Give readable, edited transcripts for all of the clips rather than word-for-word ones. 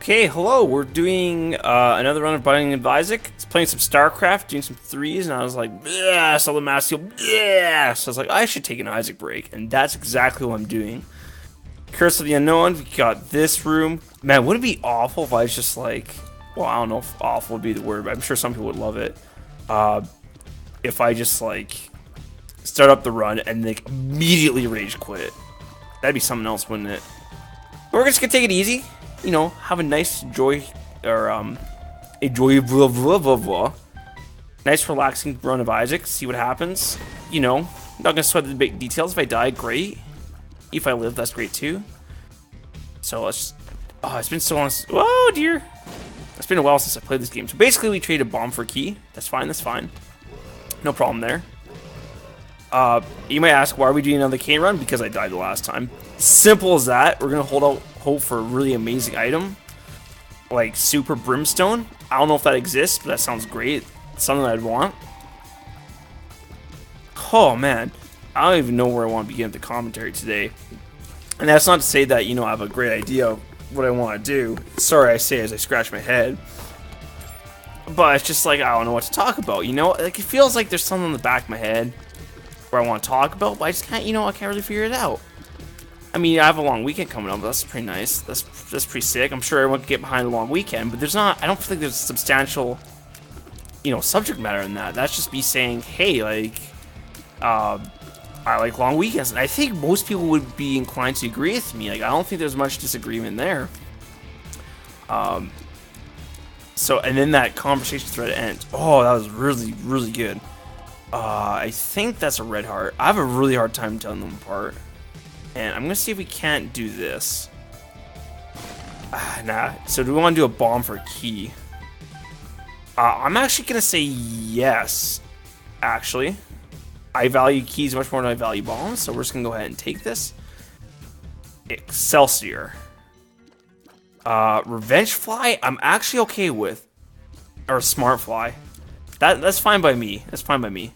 Okay, hello. We're doing another run of Binding of Isaac. It's playing some StarCraft, doing some threes, and I was like, yeah, I saw the mask heal, yeah. So I was like, I should take an Isaac break, and that's exactly what I'm doing. Curse of the Unknown. We got this room. Man, would it be awful if I was just like, well, I don't know if awful would be the word, but I'm sure some people would love it. If I just like start up the run and like immediately rage quit. That'd be something else, wouldn't it? But we're just gonna take it easy. You know, have a nice nice relaxing run of Isaac, see what happens. You know, not gonna sweat the big details. If I die, great. If I live, that's great too. So let's it's been so long. Oh dear. It's been a while since I played this game. So basically we traded a bomb for a key. That's fine. No problem there. You might ask, why are we doing another Cain run? Because I died the last time. Simple as that. We're gonna hold out hope for a really amazing item, like Super Brimstone. I don't know if that exists, but that sounds great. It's something I'd want. Oh man, I don't even know where I want to begin the commentary today. And that's not to say that, you know, I have a great idea of what I want to do. Sorry, I say as I scratch my head. But it's just like, I don't know what to talk about, you know? Like, it feels like there's something in the back of my head where I want to talk about, but I just can't, you know, I can't really figure it out. I mean, I have a long weekend coming up, but that's pretty nice. That's pretty sick. I'm sure everyone can get behind a long weekend, but there's not, I don't think there's substantial, you know, subject matter in that. That's just me saying, hey, like, I like long weekends. And I think most people would be inclined to agree with me. Like, I don't think there's much disagreement there. So, and then that conversation thread ends. Oh, that was really, really good. I think that's a red heart. I have a really hard time telling them apart. And I'm gonna see if we can't do this. Nah. So do we want to do a bomb for a key? I'm actually gonna say yes. Actually, I value keys much more than I value bombs, so we're just gonna go ahead and take this. Excelsior. Revenge Fly, I'm actually okay with. Or Smart Fly. That's fine by me. That's fine by me.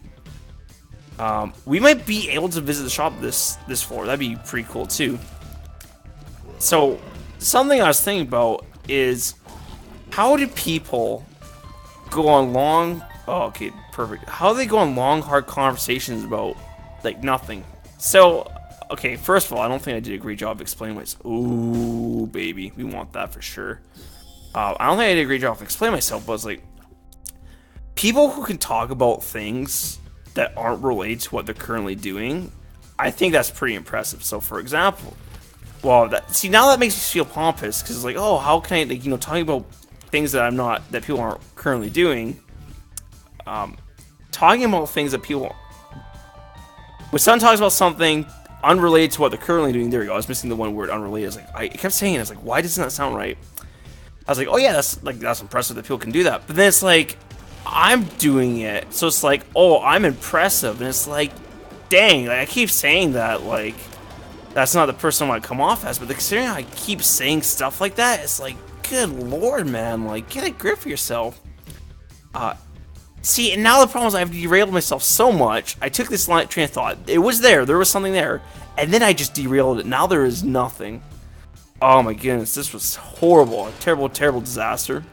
We might be able to visit the shop this floor. That'd be pretty cool too. So, something I was thinking about is, how do people go on long... Oh, okay, perfect. How do they go on long, hard conversations about, like, nothing? So, okay, first of all, I don't think I did a great job explaining myself. Ooh, baby, we want that for sure. I don't think I did a great job of explaining myself, but it's like, people who can talk about things that aren't related to what they're currently doing, I think that's pretty impressive. So, for example, well, see, now that makes me feel pompous, because it's like, oh, how can I, like, you know, talking about things that that people aren't currently doing, talking about things that people, when someone talks about something unrelated to what they're currently doing, there we go, I was missing the one word, unrelated. I was like, I kept saying it, I was like, why doesn't that sound right? I was like, oh yeah, that's impressive that people can do that. But then it's like, I'm doing it, so it's like, oh, I'm impressive, and it's like, dang, like, I keep saying that, like, that's not the person I want to come off as, but considering I keep saying stuff like that, it's like, good lord, man, like, get a grip for yourself. See, and now the problem is I've derailed myself so much. I took this train of thought, it was there was something there, and then I just derailed it. Now there is nothing. Oh my goodness, this was horrible, a terrible, terrible disaster.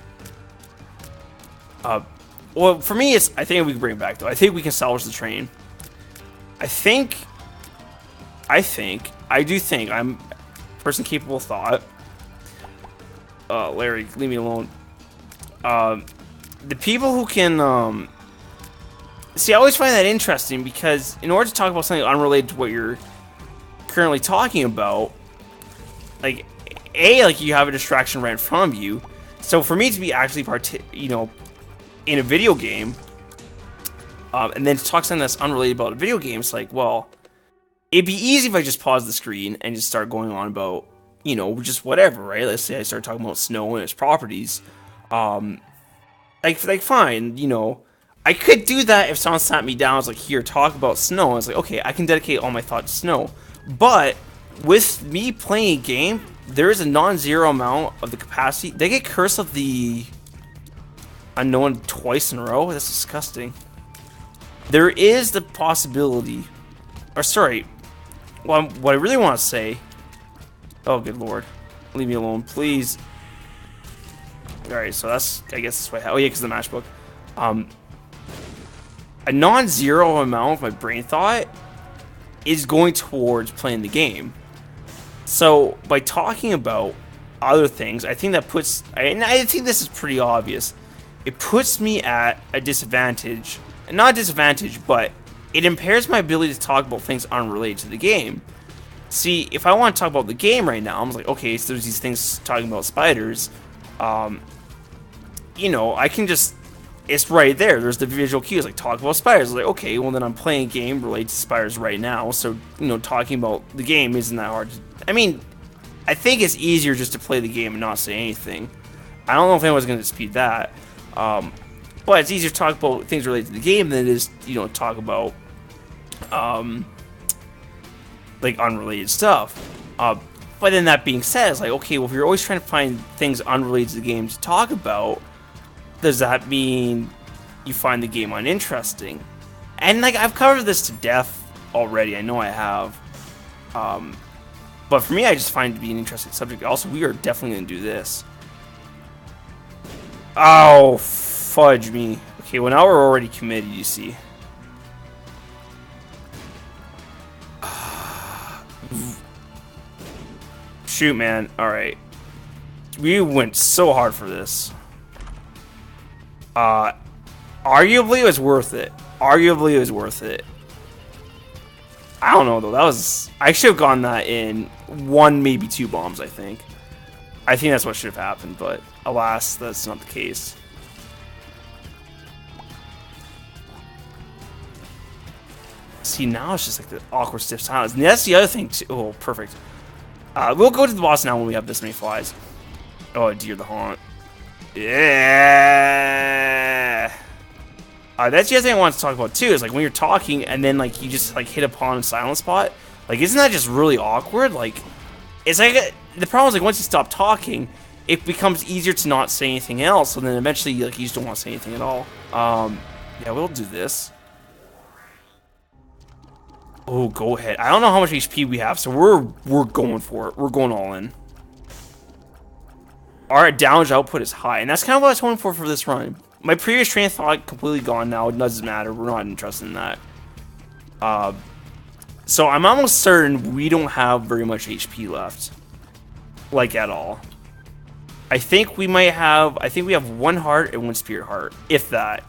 Well, for me, I think we can bring it back, though. I think we can salvage the train. I do think I'm a person capable of thought. Larry, leave me alone. The people who can, see, I always find that interesting, because in order to talk about something unrelated to what you're currently talking about, like, like, you have a distraction right in front of you. So for me to be actually you know, in a video game, and then to talk something that's unrelated about a video game, it's like, well, it'd be easy if I just pause the screen and just start going on about, you know, just whatever, right? Let's say I start talking about snow and its properties. Like fine, you know, I could do that if someone sat me down and was like, here, talk about snow. And I was like, okay, I can dedicate all my thought to snow. But with me playing a game, there is a non-zero amount of the capacity. They get Curse of the Unknown twice in a row. That's disgusting. There is the possibility, or sorry, what I really want to say. Oh, good lord, leave me alone, please. Alright, so that's, I guess that's what, oh yeah, because the matchbook. A non-zero amount of my brain thought is going towards playing the game. So, by talking about other things, I think that puts, and I think this is pretty obvious, it puts me at a disadvantage. Not a disadvantage, but it impairs my ability to talk about things unrelated to the game. See, if I want to talk about the game right now, I'm like, okay, so there's these things talking about spiders. You know, I can just, it's right there. There's the visual cues, like, talk about spiders. Like, okay, well, then I'm playing a game related to spiders right now, so, you know, talking about the game isn't that hard. I mean, I think it's easier just to play the game and not say anything. I don't know if anyone's going to dispute that. But it's easier to talk about things related to the game than it is, you know, talk about, like, unrelated stuff. But then that being said, it's like, okay, well, if you're always trying to find things unrelated to the game to talk about, does that mean you find the game uninteresting? And, like, I've covered this to death already. I know I have. But for me, I just find it to be an interesting subject. Also, we are definitely going to do this. Oh, fudge me. Okay, well, now we're already committed, you see. Shoot, man. Alright. We went so hard for this. Arguably, it was worth it. Arguably, it was worth it. I don't know, though. That was... I should have gone that in 1, maybe 2 bombs, I think. I think that's what should have happened, but alas, that's not the case. See, now it's just like the awkward, stiff silence. And that's the other thing, too. Oh, perfect. We'll go to the boss now when we have this many flies. Oh, dear, the haunt. Yeah. That's the other thing I want to talk about, too, is, like, when you're talking and then, like, you just, like, hit upon a silent spot. Like, isn't that just really awkward? Like, it's like, the problem is, like, once you stop talking, it becomes easier to not say anything else, and then eventually, like, you just don't want to say anything at all. Yeah, we'll do this. Oh, go ahead. I don't know how much HP we have, so we're going for it. We're going all in. Our damage output is high, and that's kind of what I was hoping for this run. My previous train of thought completely gone now. It doesn't matter. We're not interested in that. So I'm almost certain we don't have very much HP left. Like, at all. I think we might have... I think we have 1 heart and 1 spirit heart. If that.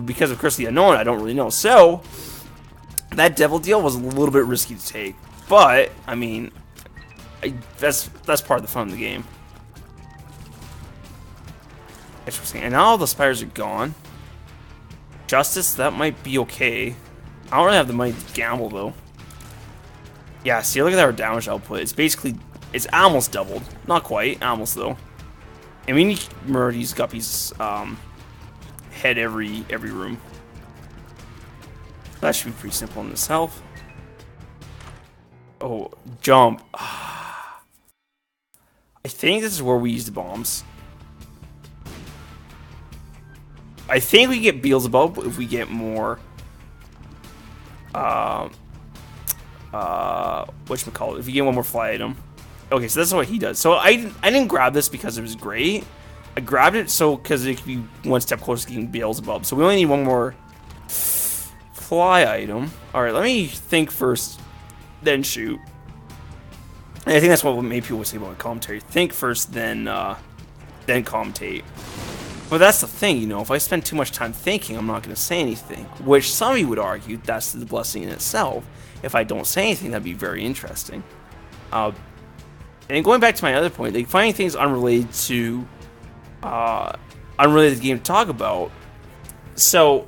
Because of Curse of the Unknown, I don't really know. So... that devil deal was a little bit risky to take, but I mean, that's part of the fun of the game. Interesting. And now all the spiders are gone. Justice, that might be okay. I don't really have the money to gamble though. Yeah, see, look at our damage output. It's basically, it's almost doubled. Not quite, almost though. I mean, you murder these guppies head every room. That should be pretty simple in itself. Oh, jump. I think this is where we use the bombs. I think we get Beelzebub if we get more... whatchamacallit, if we get 1 more fly item. Okay, so that's what he does. So I didn't grab this because it was great. I grabbed it so because it could be 1 step closer to getting Beelzebub. So we only need 1 more... fly item. Alright, let me think first, then shoot. And I think that's what many people would say about commentary. Think first, then commentate. But that's the thing, you know, if I spend too much time thinking, I'm not going to say anything. Which some of you would argue that's the blessing in itself. If I don't say anything, that'd be very interesting. And going back to my other point, like finding things unrelated to the game to talk about. So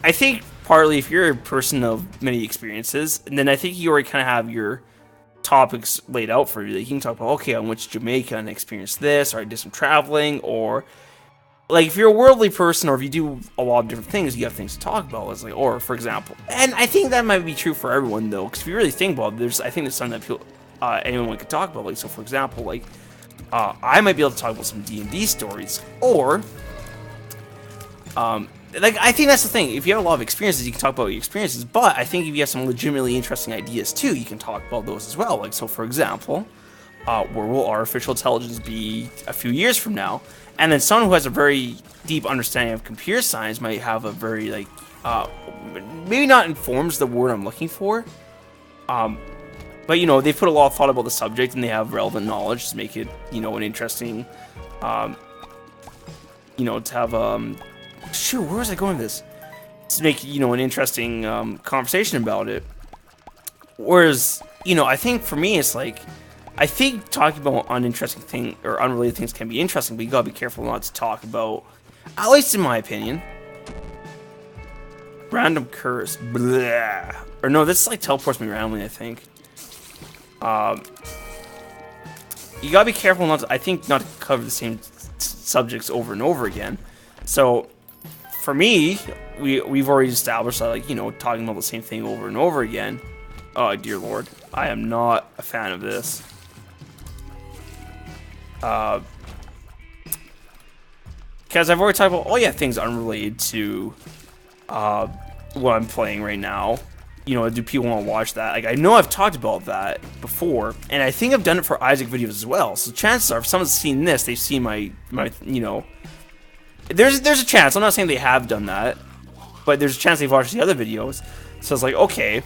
I think partly if you're a person of many experiences, and then I think you already kind of have your topics laid out for you. That you can talk about, okay, I went to Jamaica and experienced this, or I did some traveling, or like if you're a worldly person, or if you do a lot of different things, you have things to talk about. It's like, or for example, and I think that might be true for everyone though, because if you really think about it, I think there's something that people, anyone could talk about. Like, so for example, like I might be able to talk about some D&D stories, or like, I think that's the thing. If you have a lot of experiences, you can talk about your experiences. But I think if you have some legitimately interesting ideas too, you can talk about those as well. Like, so for example, where will artificial intelligence be a few years from now? And then someone who has a very deep understanding of computer science might have a very, like, maybe not informed is the word I'm looking for. But, you know, they've put a lot of thought about the subject and they have relevant knowledge to make it, you know, an interesting, you know, to have, shoot, where was I going with this? To make, you know, an interesting conversation about it. Whereas, you know, I think for me, it's like, I think talking about uninteresting things or unrelated things can be interesting, but you gotta be careful not to talk about, at least in my opinion, random curse. Blah. Or no, this like teleports me randomly, I think. You gotta be careful not to, I think, not to cover the same subjects over and over again. So, for me, we've already established that, like, you know, talking about the same thing over and over again. Oh, dear Lord. I am not a fan of this. Because I've already talked about, oh yeah, things unrelated to what I'm playing right now. You know, do people want to watch that? Like, I know I've talked about that before, and I think I've done it for Isaac videos as well. So chances are, if someone's seen this, they've seen my you know, there's a chance. I'm not saying they have done that, but there's a chance they've watched the other videos. So it's like, okay,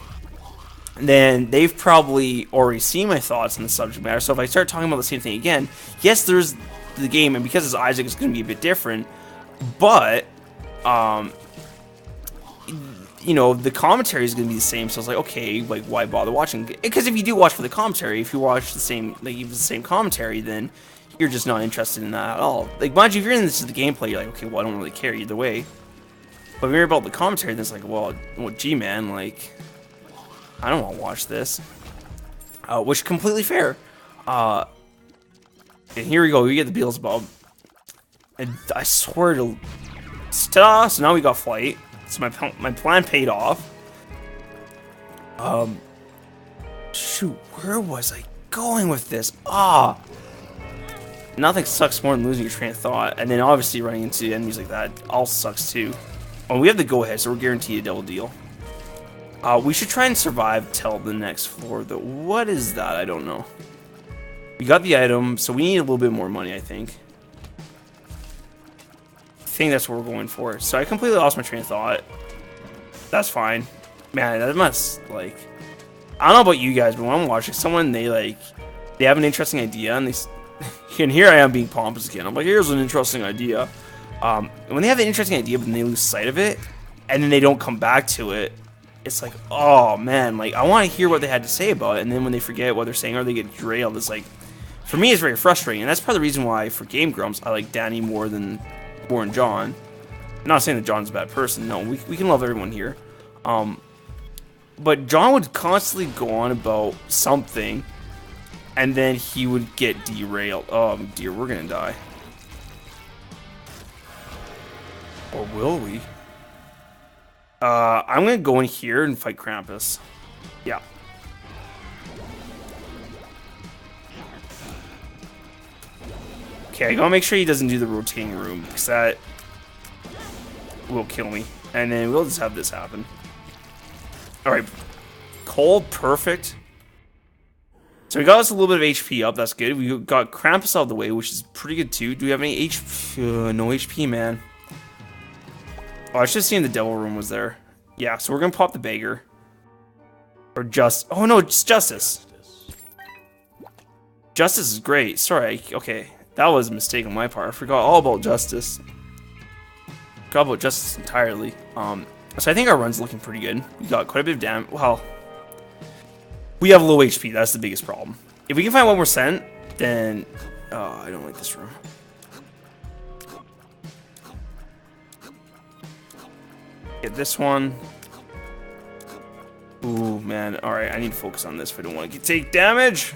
then they've probably already seen my thoughts on the subject matter. So if I start talking about the same thing again, yes, there's the game, and because it's Isaac, it's going to be a bit different, but you know, the commentary is going to be the same. So it's like, okay, like, why bother watching? Because if you do watch for the commentary, if you watch the same, like, even the same commentary, then you're just not interested in that at all. Like, mind you, if you're in this is the gameplay, you're like, okay, well, I don't really care either way. But if you're about the commentary, then it's like, well, gee, man, like, I don't want to watch this. Which is completely fair. And here we go, we get the Beelzebub. And I swear to... Ta-da! So now we got flight. So my plan paid off. Shoot, where was I going with this? Nothing sucks more than losing your train of thought, and then obviously running into enemies like that all sucks too. Oh, we have the go-ahead, so we're guaranteed a double deal. We should try and survive till the next floor, though. What is that? I don't know. We got the item, so we need a little bit more money, I think. I think that's what we're going for. So I completely lost my train of thought. That's fine. Man, that must, like... I don't know about you guys, but when I'm watching someone, they have an interesting idea, and and here I am being pompous again. I'm like, here's an interesting idea. When they have an interesting idea, but then they lose sight of it, and then they don't come back to it, it's like, oh, man, like, I want to hear what they had to say about it, and then when they forget what they're saying or they get derailed, it's like, for me, it's very frustrating, and that's part of the reason why, for Game Grumps, I like Danny more than John. I'm not saying that John's a bad person, no, we can love everyone here. But John would constantly go on about something, and then he would get derailed. Oh, dear, we're gonna die. Or will we? I'm gonna go in here and fight Krampus. Yeah. Okay, I gotta make sure he doesn't do the rotating room, because that will kill me. And then we'll just have this happen. Alright. Cold, perfect. So we got us a little bit of HP up, that's good. We got Krampus out of the way, which is pretty good too. Do we have any HP? No HP, man. Oh, I should have seen the devil room was there. Yeah, so we're gonna pop the beggar. Or just... Oh no, it's Justice. Justice is great. Sorry, okay. That was a mistake on my part. I forgot all about Justice. Forgot about Justice entirely. So I think our run's looking pretty good. We got quite a bit of damage. Well, we have low HP. That's the biggest problem. If we can find 1%, then... Oh, I don't like this room. Get this one. Ooh, man. Alright, I need to focus on this if I don't want to take damage.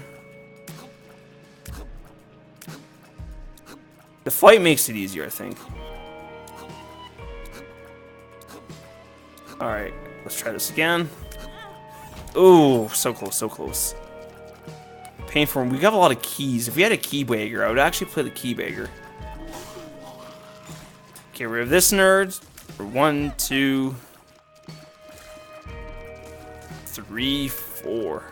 The flight makes it easier, I think. Alright, let's try this again. Ooh, so close, so close. Painful. We got a lot of keys. If we had a key bagger, I would actually play the key bagger. Okay, we have this nerd. For 1, 2, 3, 4.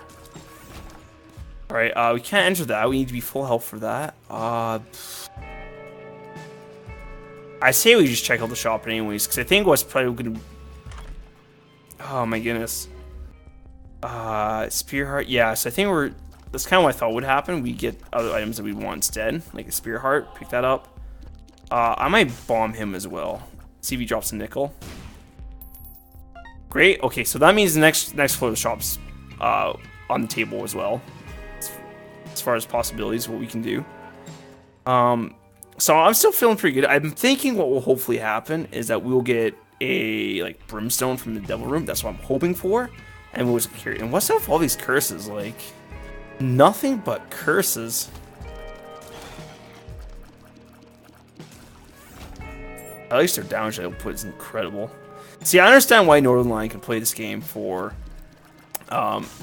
Alright, we can't enter that. We need to be full health for that. I say we just check out the shop anyways, because I think what's probably gonna... Oh my goodness. Spear Heart. Yeah, so I think we're... That's kind of what I thought would happen. We get other items that we want instead, like a Spear Heart. Pick that up. I might bomb him as well. See if he drops a nickel. Great. Okay, so that means the next floor of the shop's on the table as well. As far as possibilities, what we can do. So I'm still feeling pretty good. I'm thinking what will hopefully happen is that we'll get a like brimstone from the devil room. That's what I'm hoping for. And we'll just carry. And what's up with all these curses? Like nothing but curses. At least their damage output is incredible. See, I understand why Northern Lion can play this game for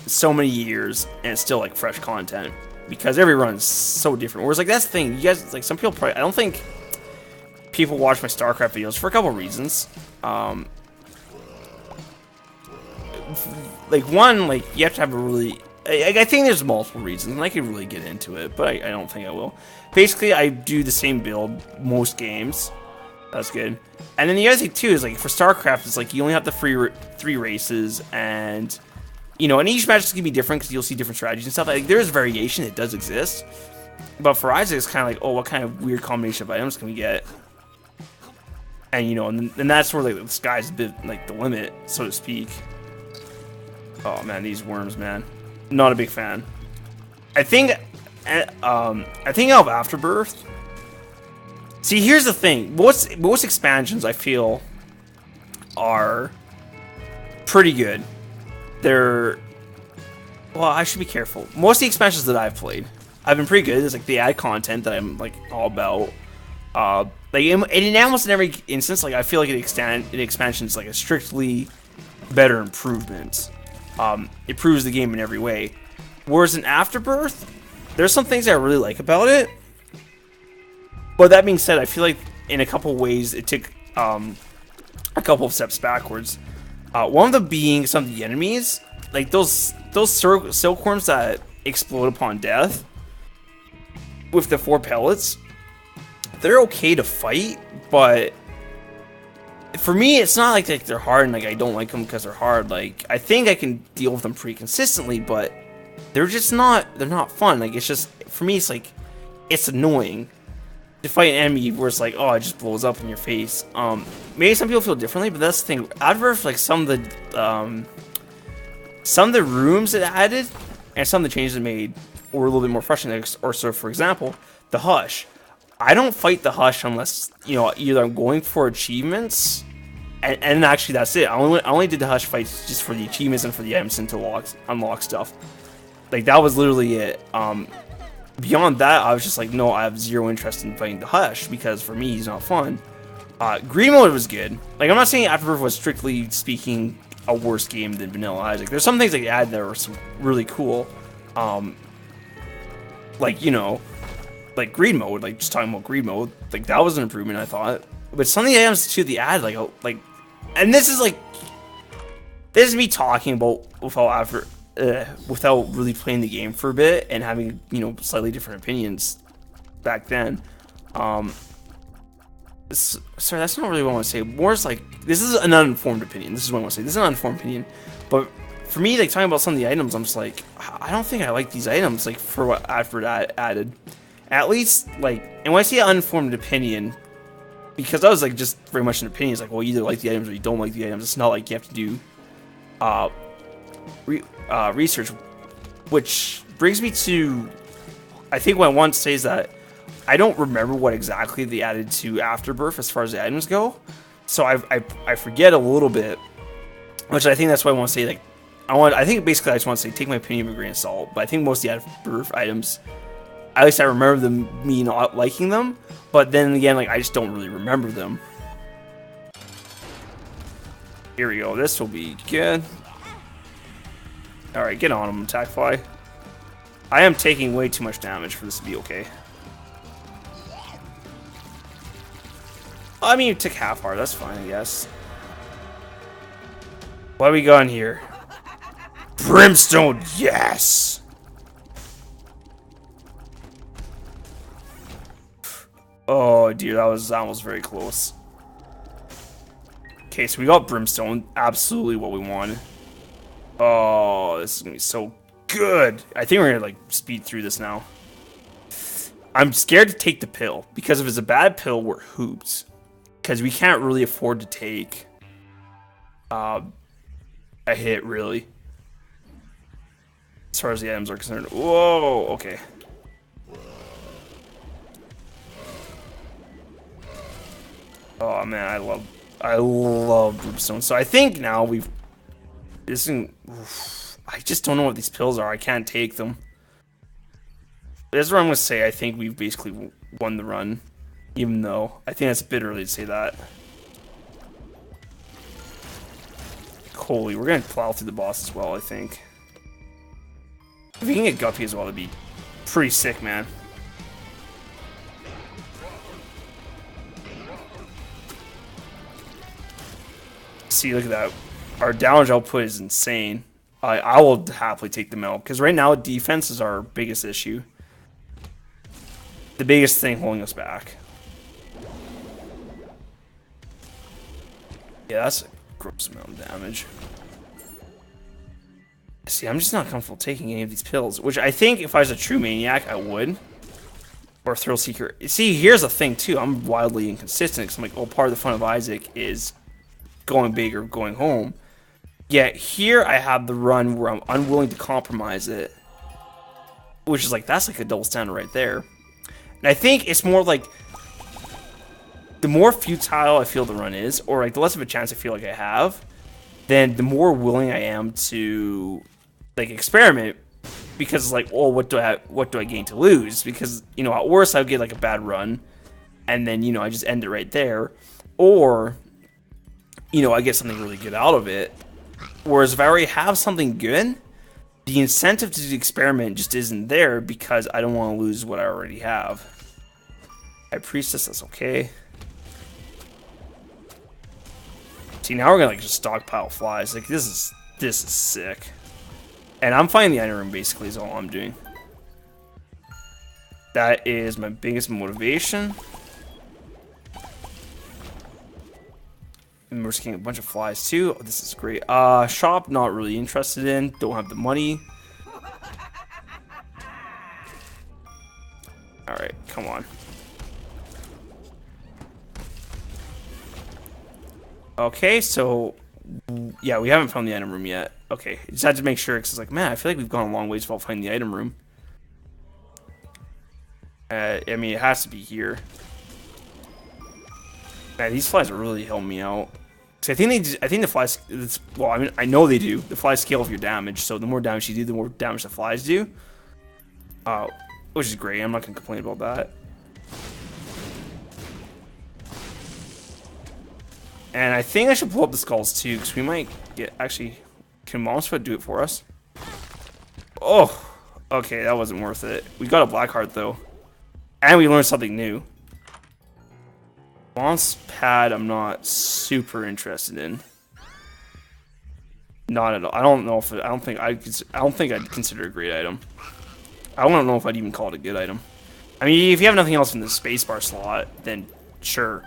so many years and it's still like fresh content because every run is so different. Whereas like that's the thing, you guys like some people probably I don't think people watch my StarCraft videos for a couple of reasons. Like one, like you have to have a really I think there's multiple reasons and I could really get into it, but I don't think I will. Basically, I do the same build most games. That's good. And then the other thing too is like for StarCraft, it's like you only have the three races, and you know, and each match is gonna be different because you'll see different strategies and stuff. Like there is variation; it does exist. But for Isaac, it's kind of like, oh, what kind of weird combination of items can we get? And you know, and that's where like the sky's a bit like the limit, so to speak. Oh man, these worms, man, not a big fan. I think out of Afterbirth. See, here's the thing. Most expansions, I feel, are pretty good. They're... Well, I should be careful. Most of the expansions that I've played, I've been pretty good. There's, like, they add content that I'm, like, all about. Like, in almost in every instance, like, I feel like an expansion is, like, a strictly better improvement. It improves the game in every way. Whereas in Afterbirth, there's some things I really like about it. But that being said, I feel like in a couple ways it took a couple of steps backwards. One of them being some of the enemies, like those silkworms that explode upon death with the 4 pellets. They're okay to fight, but for me, it's not like they're hard and like I don't like them because they're hard. Like I think I can deal with them pretty consistently, but they're just not. They're not fun. Like it's just for me, it's like it's annoying to fight an enemy where it's like, oh, it just blows up in your face. Maybe some people feel differently, but that's the thing. Adverse, like some of the rooms it added and some of the changes it made were a little bit more frustrating. Or so, for example, the Hush. I don't fight the Hush unless, you know, either I'm going for achievements, and actually that's it. I only did the Hush fights just for the achievements and for the items and to unlock stuff. Like that was literally it. Beyond that, I was just like, no, I have zero interest in fighting the Hush because for me, he's not fun. Green mode was good. Like, I'm not saying Afterbirth was strictly speaking a worse game than Vanilla Isaac. There's some things they add that were some really cool. Like, you know, like green mode, like just talking about green mode, like that was an improvement, I thought. But some of the items to the ad, like, and this is me talking about without really playing the game for a bit and having, you know, slightly different opinions back then. Sorry, that's not really what I want to say. More is like, this is an uninformed opinion. This is what I want to say. This is an uninformed opinion. But for me, like, talking about some of the items, I'm just like, I don't think I like these items, like, for what Afterbirth added. At least, like, and when I say uninformed opinion, because that was, like, just very much an opinion. It's like, well, you either like the items or you don't like the items. It's not like you have to do, research, which brings me to, I think what I want to say is that I don't remember what exactly they added to Afterbirth as far as the items go, so I forget a little bit, which I think that's why I want to say, like, I think basically I just want to say take my opinion with a grain of salt, but I think most of the Afterbirth items, at least I remember me not liking them, but then again, like, I just don't really remember them. Here we go, this will be good. Alright, get on him, Attack Fly. I am taking way too much damage for this to be okay. I mean, you took half heart, that's fine, I guess. What do we got in here? Brimstone, yes! Oh, dear, that was very close. Okay, so we got Brimstone. Absolutely what we wanted. Oh, this is gonna be so good. I think we're gonna, like, speed through this now. I'm scared to take the pill, because if it's a bad pill, we're hooped. Because we can't really afford to take a hit, really. As far as the items are concerned. Whoa, okay. Oh man, I love Brimstone. So I think now we've this isn't, I just don't know what these pills are. I can't take them. That's what I'm gonna say. I think we've basically won the run, even though I think that's a bit early to say that. Holy, we're gonna plow through the boss as well, I think. If we can get Guppy as well, that'd be pretty sick, man. See, look at that. Our damage output is insane. I will happily take them out, because right now defense is our biggest issue. The biggest thing holding us back. Yeah, that's a gross amount of damage. See, I'm just not comfortable taking any of these pills, which I think if I was a true maniac, I would. Or thrill seeker. See, here's the thing too. I'm wildly inconsistent, because I'm like, oh, part of the fun of Isaac is going big or going home. Yet here I have the run where I'm unwilling to compromise it, which is like, that's like a double standard right there. And I think it's more like, the more futile I feel the run is, or like the less of a chance I feel like I have, then the more willing I am to like experiment, because it's like, oh, what do I gain to lose? Because, you know, at worst I'll get like a bad run, and then, you know, I just end it right there, or, you know, I get something really good out of it. Whereas if I already have something good, the incentive to do the experiment just isn't there, because I don't want to lose what I already have. High Priestess, that's okay. See, now we're gonna like just stockpile flies. Like, this is sick. And I'm finding the item room basically is all I'm doing. That is my biggest motivation. And we're just getting a bunch of flies too. Oh, this is great. Shop, not really interested in. Don't have the money. Alright, come on. Okay, so yeah, we haven't found the item room yet. Okay, just had to make sure, because it's like, man, I feel like we've gone a long ways without finding the item room. I mean, it has to be here. Man, these flies are really helping me out. So I think the flies, well, I mean, I know they do. The flies scale with your damage, so the more damage you do, the more damage the flies do. Which is great. I'm not gonna complain about that. And I think I should pull up the skulls too, because we might get, actually, can Monster do it for us? Oh, okay, that wasn't worth it. We got a black heart though, and we learned something new. Launch pad, I'm not super interested in. Not at all. I don't know if I don't think I'd consider it a great item. I don't know if I'd even call it a good item. I mean, if you have nothing else in the spacebar slot, then sure.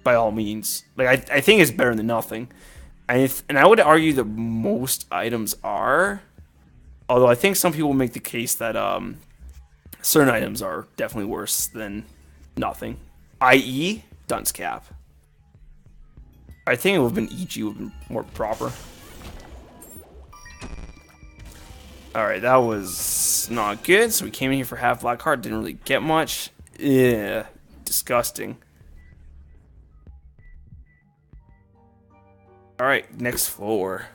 By all means, like I think it's better than nothing, and I would argue that most items are, although I think some people make the case that certain items are definitely worse than nothing, i.e. Dunce Cap. I think it would have been EG would have been more proper. All right, that was not good. So we came in here for half black heart, didn't really get much. Yeah, disgusting. Alright, next floor.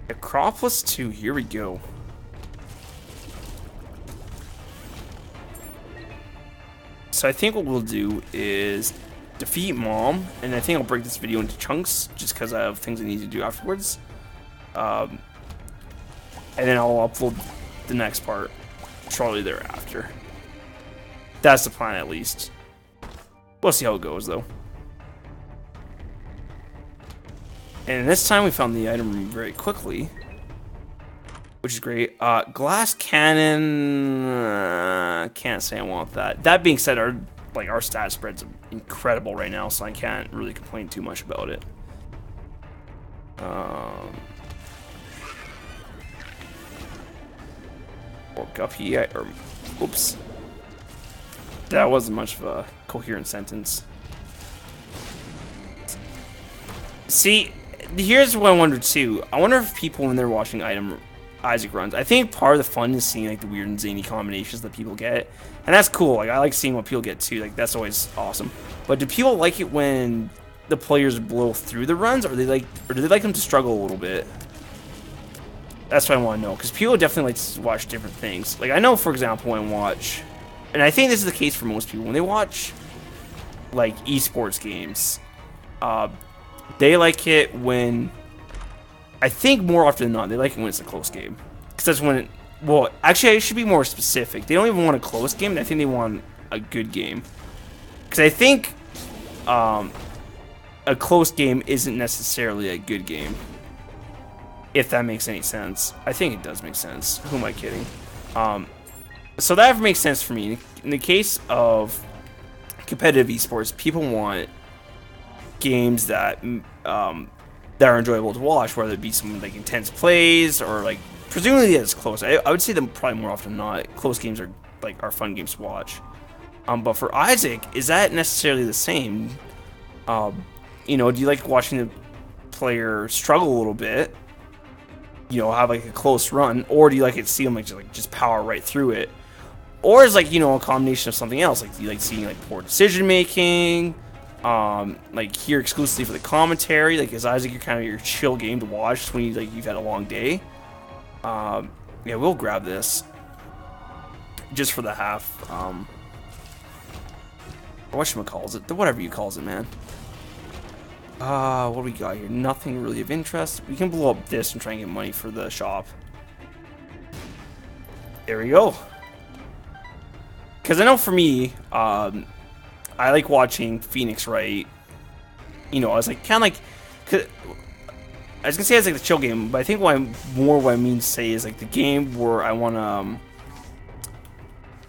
Acropolis 2, here we go. So I think what we'll do is defeat Mom, and I think I'll break this video into chunks, just because I have things I need to do afterwards. And then I'll upload the next part shortly thereafter. That's the plan, at least. We'll see how it goes, though. And this time we found the item room very quickly. which is great. Glass cannon, can't say I want that. That being said, our stat spread's incredible right now, so I can't really complain too much about it. Or Guppy, or oops, that wasn't much of a coherent sentence. See, here's what I wonder too. I wonder if people, when they're watching Isaac runs, I think part of the fun is seeing like the weird and zany combinations that people get, and that's cool. Like I like seeing what people get too. Like that's always awesome. But do people like it when the players blow through the runs, or do they like them to struggle a little bit? That's what I want to know, because people definitely like to watch different things. Like I know, for example, when I watch, and I think this is the case for most people, when they watch like esports games, they like it when, I think more often than not, they like it when it's a close game. Because that's when well, actually, I should be more specific. They don't even want a close game, I think they want a good game. Because I think a close game isn't necessarily a good game. If that makes any sense. I think it does make sense. Who am I kidding? So that makes sense for me. In the case of competitive esports, people want games that that are enjoyable to watch, whether it be some like intense plays or like presumably it's close. I would say that probably more often than not, close games are fun games to watch. But for Isaac, is that necessarily the same? You know, do you like watching the player struggle a little bit? You know, have like a close run, or do you like it see them just power right through it? Or is like, you know, a combination of something else? Like, do you like seeing like poor decision making? Like here exclusively for the commentary? Like, is Isaac your chill game to watch when you've had a long day? Yeah, we'll grab this just for the half. Whatchamacalls it? Whatever you calls it, man. What do we got here? Nothing really of interest. We can blow up this and try and get money for the shop. There we go. Because I know for me, I like watching Phoenix, right? You know, I was like, kind of like, I was gonna say it's like the chill game, but I think what I mean to say is like the game where I want to,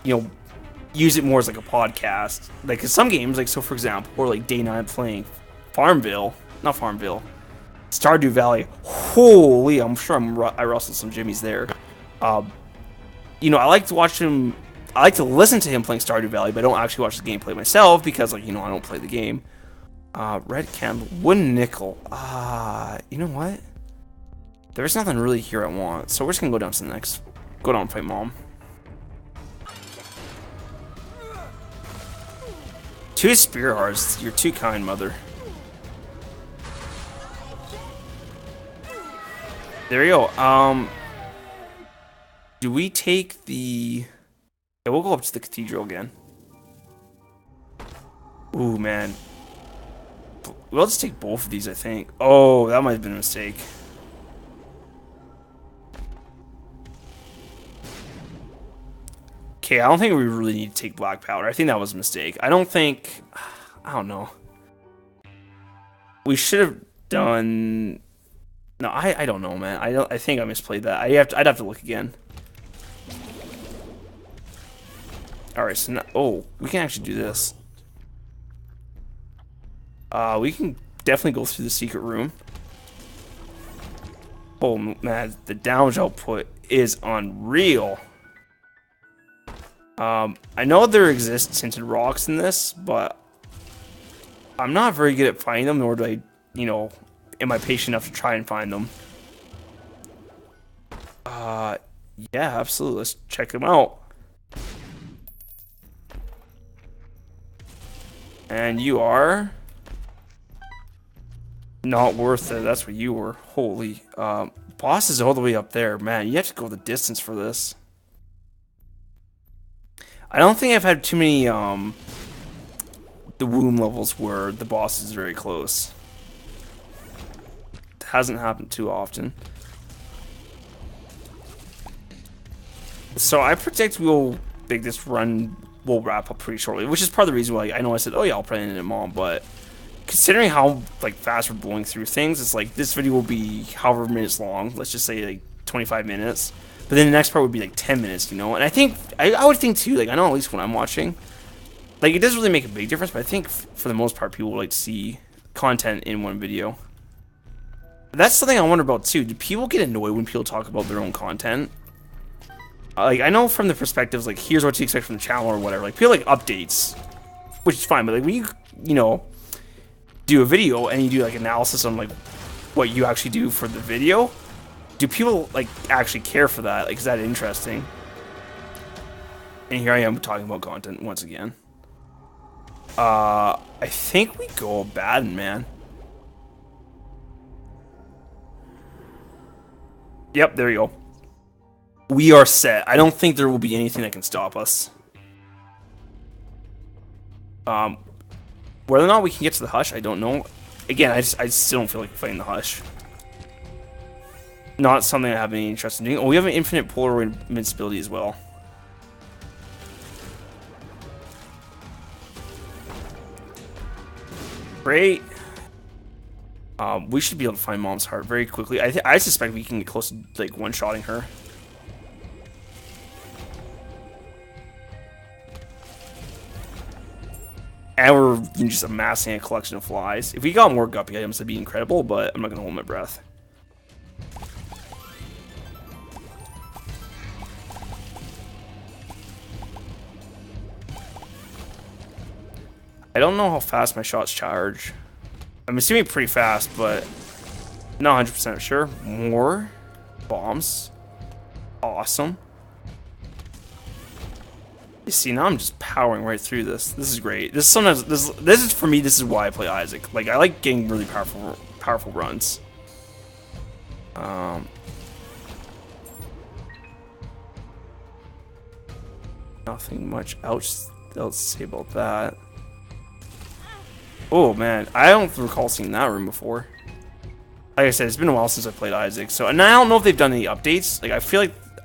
you know, use it more as like a podcast. Like, 'cause some games, like, so for example, or like day 9 playing not Farmville, Stardew Valley. Holy, I'm sure I rustled some jimmies there. You know, I like to watch him. I like to listen to him playing Stardew Valley, but I don't actually watch the gameplay myself because, like, you know, I don't play the game. Red candle, wooden nickel. You know what? There's nothing really here I want, so we're just gonna go down to the next. Go down and fight Mom. 2 spear hearts. You're too kind, mother. There we go. Do we take the... Yeah, we'll go up to the cathedral again. Ooh, man. We'll just take both of these, I think. Oh, that might have been a mistake. Okay, I don't think we really need to take black powder. I think that was a mistake. I don't know. We should have done... No, I don't know, man. I think I misplayed that. I'd have to look again. Alright, so now... Oh, we can actually do this. We can definitely go through the secret room. Oh, man, the damage output is unreal. I know there exist tinted rocks in this, but I'm not very good at finding them, nor do I, you know, am I patient enough to try and find them. Yeah, absolutely. Let's check them out. And you are not worth it. That's what you were. Holy. Boss is all the way up there. Man, you have to go the distance for this. I don't think I've had too many, the womb levels where the boss is very close. It hasn't happened too often. So I predict this run will wrap up pretty shortly, which is part of the reason why I know I said, oh yeah, I'll play it in Mom, but considering how like fast we're blowing through things, it's like this video will be however minutes long. Let's just say like 25 minutes. But then the next part would be like 10 minutes, you know? And I think, I would think too, like, I know at least when I'm watching, like, it doesn't really make a big difference, but I think for the most part, people would like to see content in one video. That's something I wonder about too. Do people get annoyed when people talk about their own content? Like, I know from the perspectives, like, here's what you expect from the channel or whatever. Like, people like updates, which is fine, but like, when you know, do a video and you do like analysis on like what you actually do for the video, do people like actually care for that? Like, is that interesting? And here I am talking about content once again. I think we go bad, man. Yep, there you go. We are set. I don't think there will be anything that can stop us. Whether or not we can get to the Hush, I don't know. Again, I still don't feel like fighting the Hush. Not something I have any interest in doing. Oh, we have an infinite polar invincibility as well. Great. We should be able to find Mom's heart very quickly. I suspect we can get close to like one-shotting her. And we're just amassing a collection of flies. If we got more guppy items, that'd be incredible, but I'm not gonna hold my breath. I don't know how fast my shots charge. I'm assuming pretty fast, but not 100% sure. More bombs. Awesome. You see, now I'm just powering right through this. This is great. This is for me. This is why I play Isaac. Like, I like getting really powerful runs. Nothing much else to say about that. Oh man, I don't recall seeing that room before. Like I said, it's been a while since I played Isaac. So, and I don't know if they've done any updates. Like,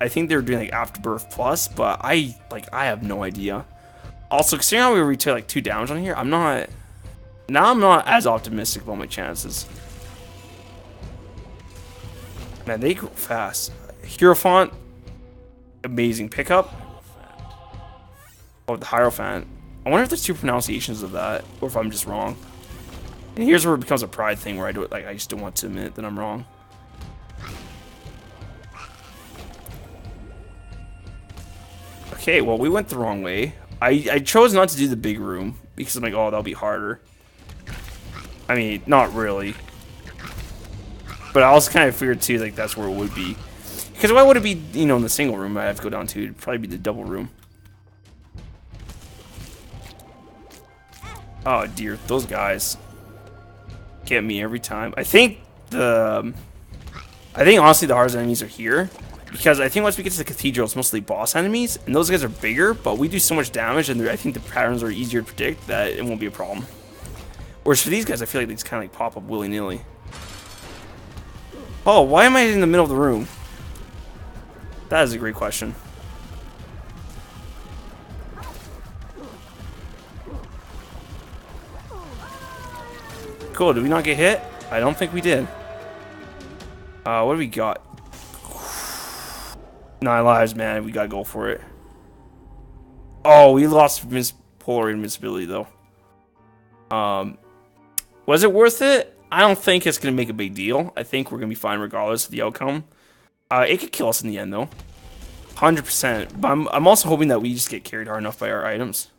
I think they're doing like Afterbirth Plus, but I have no idea. Also, considering how we retail like 2 damage on here, I'm not as optimistic about my chances. Man, they go fast. Hierophant, amazing pickup. Oh, the Hierophant. I wonder if there's 2 pronunciations of that, or if I'm just wrong. And here's where it becomes a pride thing, where I do it like I just don't want to admit that I'm wrong. Okay, well, we went the wrong way. I chose not to do the big room because I'm like, oh, that'll be harder. I mean, not really. But I also kind of figured too, like that's where it would be. Because why would it be, you know, in the single room I have to go down to? It'd probably be the double room. Oh dear, those guys get me every time. I think honestly the hardest enemies are here. Because I think once we get to the cathedral, it's mostly boss enemies, and those guys are bigger, but we do so much damage, and I think the patterns are easier to predict that it won't be a problem. Whereas for these guys, I feel like they just kind of like pop up willy-nilly. Oh, why am I in the middle of the room? That is a great question. Cool, did we not get hit? I don't think we did. What do we got? 9 lives, man. We gotta go for it. Oh, we lost polar invincibility, though. Was it worth it? I don't think it's gonna make a big deal. I think we're gonna be fine regardless of the outcome. It could kill us in the end, though. 100%. But I'm also hoping that we just get carried hard enough by our items.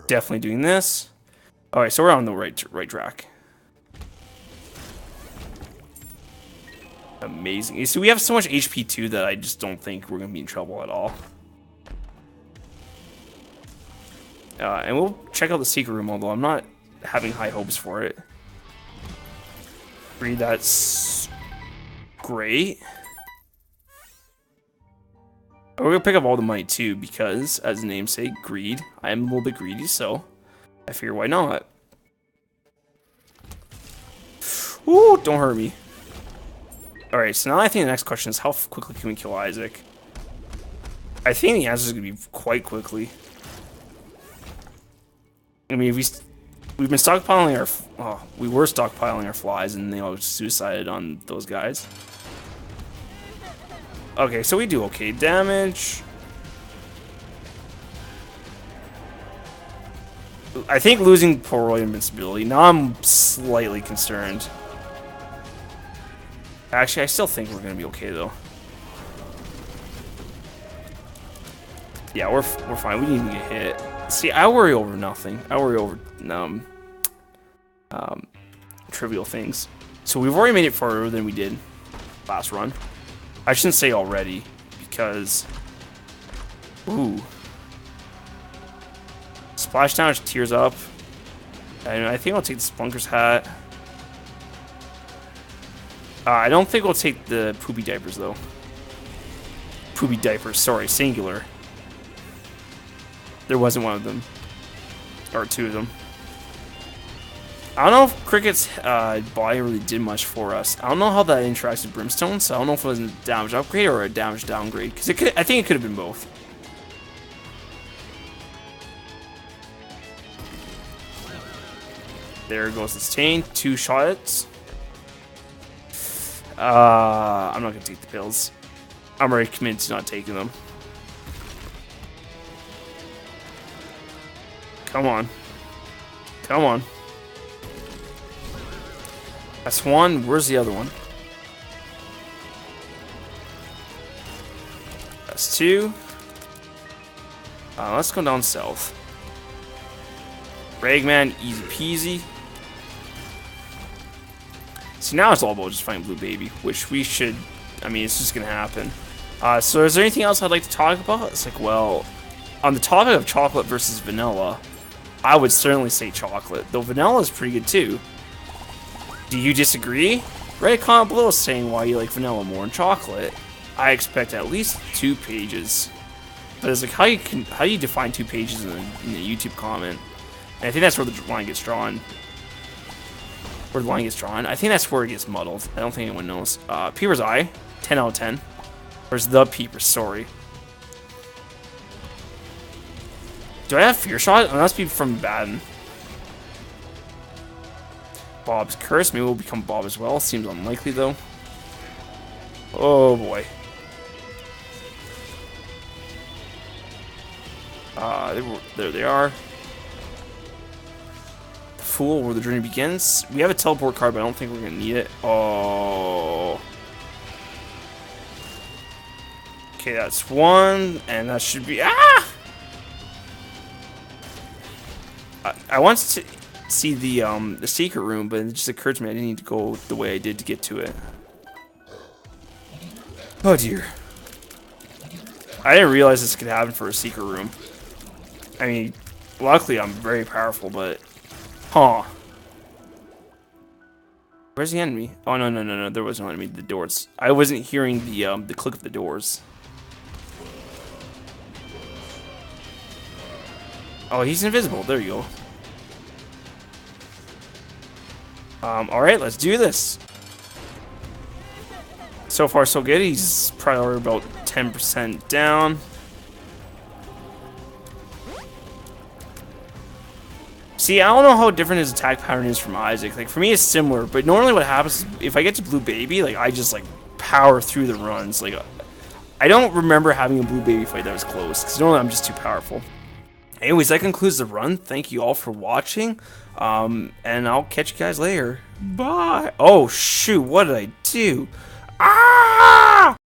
Definitely doing this. Alright, so we're on the right track. Amazing. So we have so much HP too that I just don't think we're gonna be in trouble at all. And we'll check out the secret room, although I'm not having high hopes for it. Greed, that's great. We're gonna pick up all the money too, because as the name say, greed. I am a little bit greedy, so I figure why not. Ooh, don't hurt me. Alright, so now I think the next question is how quickly can we kill Isaac? I think the answer is going to be quite quickly. I mean, we've been stockpiling our... Oh, we were stockpiling our flies and they all suicided on those guys. Okay, so we do okay damage. I think losing Poroy invincibility. Now I'm slightly concerned. Actually, I still think we're gonna be okay though. Yeah, we're fine. We didn't even get hit. See, I worry over nothing. I worry over trivial things. So we've already made it farther than we did last run. I shouldn't say already because ooh. Splash damage tears up. And I think I'll take the Splunker's hat. I don't think we'll take the poopy diapers though. Poopy diapers, sorry, singular. There wasn't one of them. Or two of them. I don't know if Cricket's body really did much for us. I don't know how that interacts with Brimstone, so I don't know if it was a damage upgrade or a damage downgrade. Because I think it could have been both. There goes the stain. 2 shots. I'm not going to take the pills. I'm already committed to not taking them. Come on. Come on. That's one. Where's the other one? That's 2. Let's go down south. Ragman, easy peasy. See, now it's all about just fighting Blue Baby, which we should... I mean, it's just going to happen. So is there anything else I'd like to talk about? It's like, well, on the topic of chocolate versus vanilla, I would certainly say chocolate, though vanilla is pretty good too. Do you disagree? Write a comment below saying why you like vanilla more than chocolate. I expect at least 2 pages. But it's like, how do you define 2 pages in a YouTube comment? And I think that's where the line gets drawn. Where the line gets drawn. I think that's where it gets muddled. I don't think anyone knows. Peeper's Eye, 10 out of 10. Where's the Peeper? Sorry. Do I have Fear Shot? It must be from Baden. Bob's Curse. Maybe we'll become Bob as well. Seems unlikely though. Oh boy. There they are. Fool, where the journey begins. We have a teleport card, but I don't think we're gonna need it. Oh. Okay, that's 1, and that should be I want to see the secret room, but it just occurred to me I didn't need to go the way I did to get to it. Oh dear. I didn't realize this could happen for a secret room. I mean, luckily I'm very powerful, but huh. Where's the enemy? Oh no, there was no enemy. The doors. I wasn't hearing the click of the doors. Oh, he's invisible. There you go. Alright, let's do this. So far, so good. He's probably about 10% down. See, I don't know how different his attack pattern is from Isaac. Like, for me, it's similar. But normally what happens is, if I get to Blue Baby, like, I just, like, power through the runs. Like, I don't remember having a Blue Baby fight that was close. Because normally I'm just too powerful. Anyways, that concludes the run. Thank you all for watching. And I'll catch you guys later. Bye. Oh, shoot. What did I do? Ah!